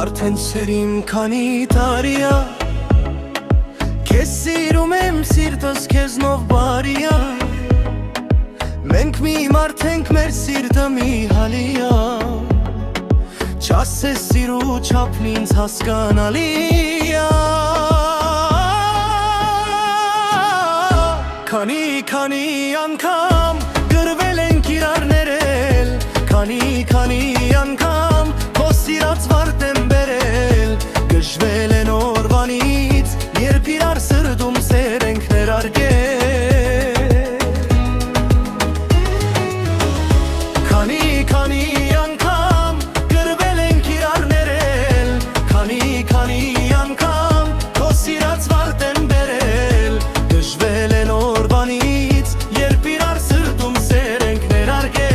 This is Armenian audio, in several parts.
Արդեն սերիմ քանի տարիա Քեզ սիրում եմ սիրտս քեզնով բարիա Մենք մի մարդ ենք մեր սիրտը մի հալիա Չասես սիրու չափն ինձ հասկանալիա Քանի անգամ գրվել ենք իրար ներել Քանի անգամ քո սիրած վարդ եմ բերել Գժվել են օրվանից երբ իրար սրտում սեր ենք ներարգել Քանի անգամ գրվել ենք իրար ներել Քանի անգամ քո սիրած վարդ եմ բերել Գժվել են օրվանից երբ իրար սրտում սեր ենք ներարգել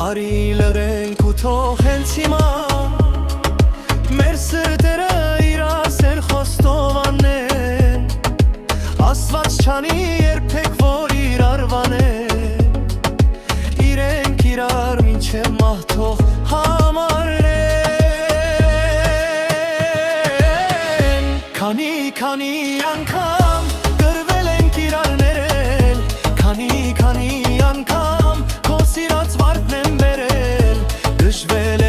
Արի լրենք ու թող հենց հիմա Մեր սրտերը իրասեր խոստովանեն Ասված չանի երբեք որ իրար վանեն Իրենք իրար մինչև մահ թող համարեն Քանի անգամ գրվել ենք իրար ներել Քանի անգամ քո սիրած վարդն եմ բերել Գժվել